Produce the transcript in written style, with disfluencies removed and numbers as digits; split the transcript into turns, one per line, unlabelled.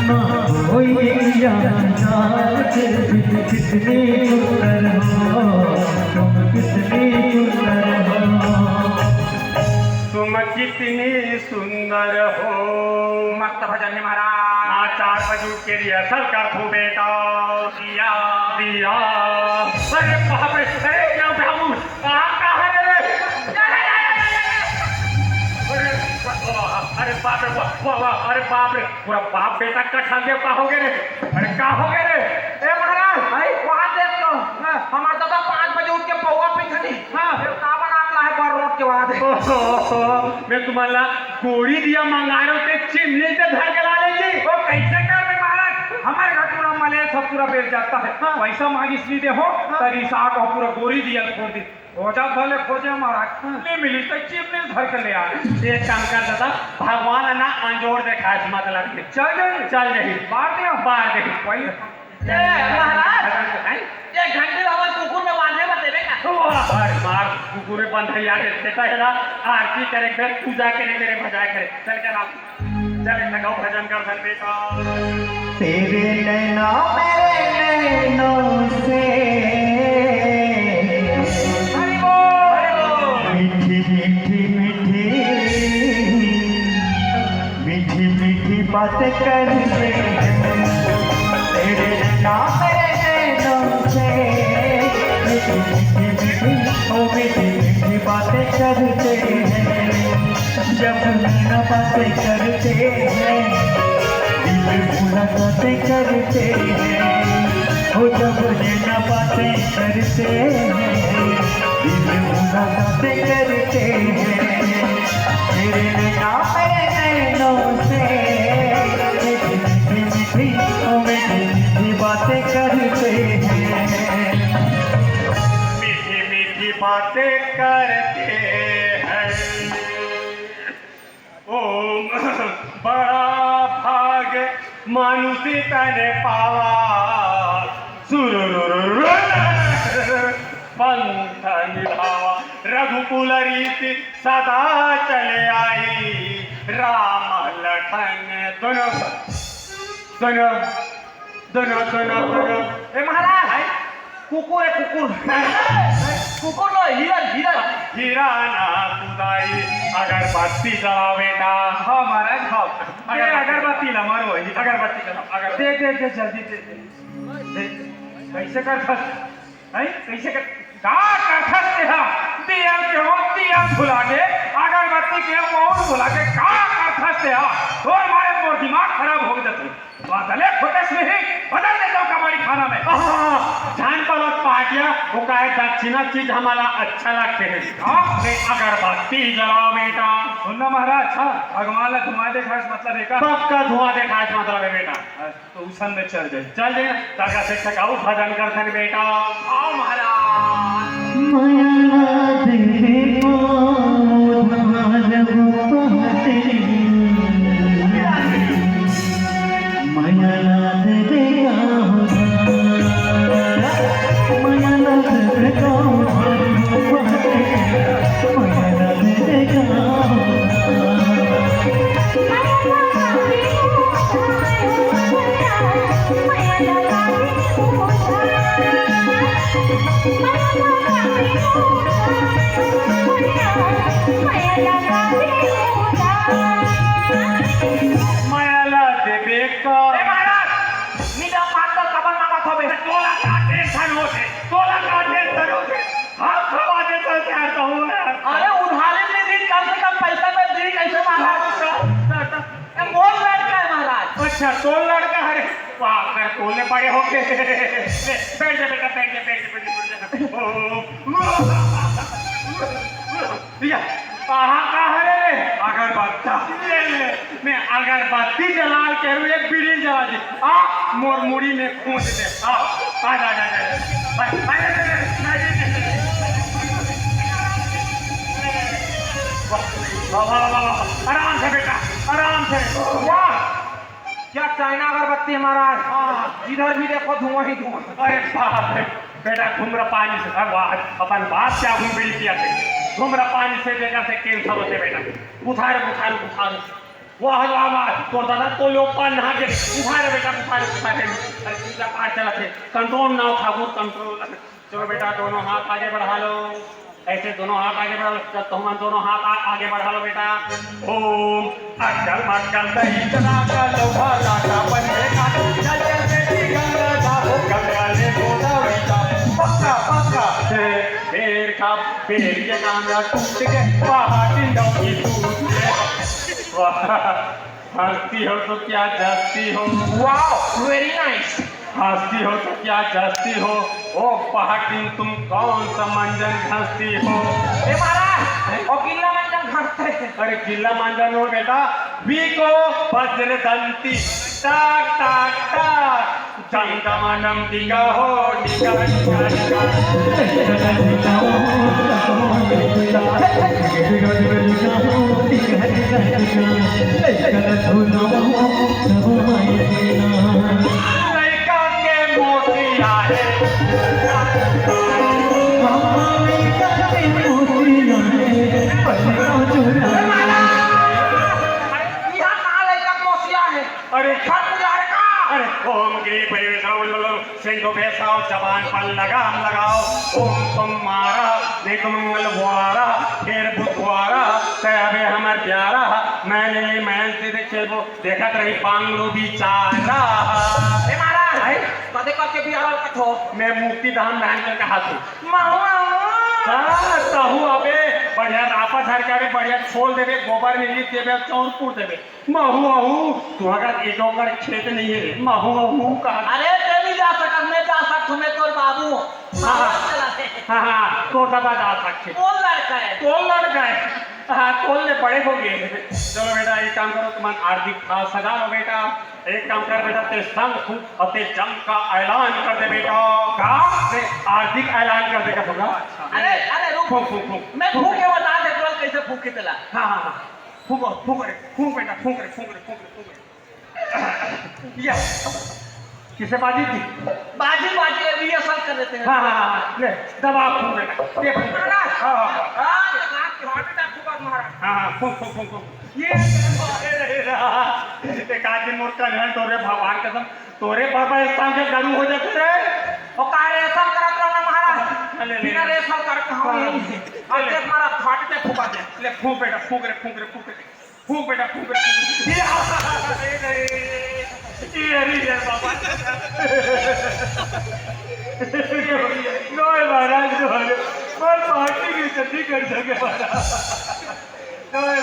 कोई कितनी सुंदर हो, तुम कितनी सुंदर हो,
तुम कितनी सुंदर हो।
मस्त भजन है महाराज।
हाँ 4 बजे के रिहर्सल कर तू बेटा।
दिया
दिया अरे बाप रे, अरे क्या बाबू कहाँ है रे? अरे बाप रे, वाह अरे बाप रे, पूरा बाप बेटा कठा देव का हो गए रे। अरे क्या हो गए रे?
ए महाराज भाई वहाँ देख लो। हमारे दादा 5 बजे उठ के पौवा पीछे हाँ का बना है पर रोड के बाद।
मैं तुम्हारा गोड़ी दिया मंगा रहा हूँ, चिमनी से धर के ला लेंगे।
वो कैसे कर में महाराज हमारे घर पूरा मले सब पूरा बेच जाता है। पैसा मांगी इसलिए दे हो तरी साग और पूरा गोरी दिया खोल दी हो जा भले खोजे महाराज नहीं मिली तो चिमनी धर के ले आ रहे।
एक काम कर दादा, भगवान है ना अंजोर देखा है मतलब के
चल गई बाहर दिया
बाहर देखी
वही महाराज ये घंटे हमारे कुकुर में बांधने बतेरे का
मार कुकुरे बंद है यार देता है ना। आरती करे फिर पूजा करे मेरे भजाए करे। चल कर आप चल लगाओ भजन कर धन बेटा।
तेरे नैना मेरे नैनों से मीठी मीठी मीठी मीठी मीठी बातें करते हैं। तेरे नैना मेरे नैनों से मीठी मीठी मीठी ओ मीठी मीठी बातें करते हैं। जब नैना बातें करते हैं दिल मुलाकातें करते हैं। ओ जब नैना बातें करते हैं दिल मुलाकातें करते हैं। तेरे नैना मेरे नैनों से मीठी मीठी मीठी ओ मीठी मीठी बातें करते हैं।
मीठी मीठी बातें करते हैं। ओम बड़ा भाग मानुषी तने पावा सुरुरुरु पंथ निभावा। रघुकुल रीति सदा चले आई, राम लखन दोनों दोनों दोनों दोनों दोनों।
ए महाराज कुकुर है कुकुर लो
हीरा ना कुदाई अगरबत्ती जलाओ बेटा।
हाँ महाराज हाँ अगरबत्ती ला मारो अगरबत्ती का दे जल्दी दे कैसे कर कैसे कर दिया के हो दिया भुला के अगरबत्ती के मौन भुला के का करते हो और हमारे दिमाग खराब हो जाते बदले खोटे से ही बदल देता हूँ कबाड़ी खाना में।
जान पलट पाटिया वो का दक्षिणा चीज हमारा अच्छा लगते है। अगरबत्ती जलाओ बेटा।
सुनना महाराज हाँ भगवान ने धुआं देखा मतलब एक
सबका धुआं देखा मतलब है बेटा।
तो उसन में चल जाए
ताका शिक्षक आओ भजन करते बेटा।
आओ महाराज
माया देखो धार बहते माया देखा माया देखा माया देखा
मायाला देवे का
महाराज निजा माता कबल मांगा था बे
तोला का टेंशन होते हाँ खबा दे तो क्या कहूँ
अरे उधारे में दी कम से कम पैसा में दी कैसे महाराज मोल लड़का है महाराज।
अच्छा तो लड़का है वाह कर तोले बड़े हो गए। बैठ जा बेटा बैठ जा कहाँ है अगरबत्ती मैं अगरबत्ती जला के एक बीड़ी जला दी मोर मुड़ी में खूंच दे आ जा आराम से बेटा आराम से।
वाह क्या चाइना अगरबत्ती है महाराज। इधर भी देखो धुआं ही धुआं।
अरे बाप रे बेटा धूम्रपान से अपन बात क्या घूम बीड़ी किया थे धूम्रपान से देखा से कैंसर होते बेटा बुखार वाह वाह वाह तो दादा तो लोग पान नहा के उठाए बेटा उठाए अरे पूजा पाठ चला थे कंट्रोल ना ठाकुर कंट्रोल चलो बेटा दोनों हाथ आगे बढ़ा लो ऐसे दोनों हाथ आगे बढ़ा लो तुम दोनों हाथ आगे बढ़ा लो बेटा ओम अक्कल मक्कल दही चना का लोहा लाटा बने का चल चल बेटी गंगा जाओ गंगा ले गोदावरी का पक्का पक्का बेर का बेर के कांगड़ा टूट के पहाड़ी डोकी टूट के हंसती हो तो क्या जस्ती हो
वाओ वेरी नाइस
हंसती हो तो क्या जस्ती हो ओ पहाड़ी तुम कौन सा मंजन घसती हो
ए महाराज और किल्ला मंजन घसते
अरे किला मंजन हो बेटा वीको वज्र दंती टाक टाक टाक चंदमनम दिगा हो दिगा दिगा दिगा लड़का के मोतिया है
यहाँ कहाँ लड़का मोसिया है
अरे
छठ पूजा है का
अरे ओम गिरी परिवेशाओ सिंह को भेसाओ जबान पर लगाम लगाओ ओम तुम मारा देख मंगल बुआरा फिर बुधवारा तबे हमार प्यारा मैंने ले मैल से देखे वो देखत रही पांगलो बिचारा
ए महाराज कदे करके बिहार कथो
मैं मुक्ति धाम बहन कर कहा थी
माहू
कहू अबे बढ़िया आपा धर के बढ़िया छोल देवे गोबर मिली देवे चौरपुर देवे महू अहू तुहरा एक ओकर खेत नहीं है महू अहू कहा
अरे तेरी जा सकत मैं जा सकत मैं तोर बाबू
हाँ हाँ तो दबा जा सकते
कौन लड़का है
तोल लड़ गए हाँ तोलने बड़े हो गए चलो बेटा एक काम करो तुम आर्थिक था सजा लो बेटा एक काम कर बेटा ते संग फूक और ते जंग का ऐलान कर दे बेटा का ते आर्थिक ऐलान कर देगा तुमरा
अरे अरे रुक
फूक फूक फूक
मैं फूके बता दे तुरंत कैसे फूके तेला
हाँ हाँ हाँ फूको फूक रे फूक बेटा फूक रे फूक रे फूक रे फूक रे या किसे बाजी थी
बाजी बाजी रिहर्सल कर देते हैं
हाँ हाँ हाँ ले दबा फूक बेटा ये फूक
महाराज
हाँ हाँ हाँ
हाँ ये नाक के हाथ में फूका महाराज
हाँ हाँ फूक फूक फूक फूक ये एक आदमी मूर्ख है तोरे भगवान कसम तोरे बाबा इस काम के गरू हो जाते रे
और का रेसल करत रहो ना महाराज
ले, ले,
बिना
ले।
रेसल करके हम
हाँ।
नहीं अब देख मारा फाट के फूका दे
ले फूक बेटा फूक रे फूक रे फूक रे फूक बेटा फूक रे फूक ये रे ये बाबा नोए महाराज नोए पर पार्टी की जल्दी कर सके महाराज नोए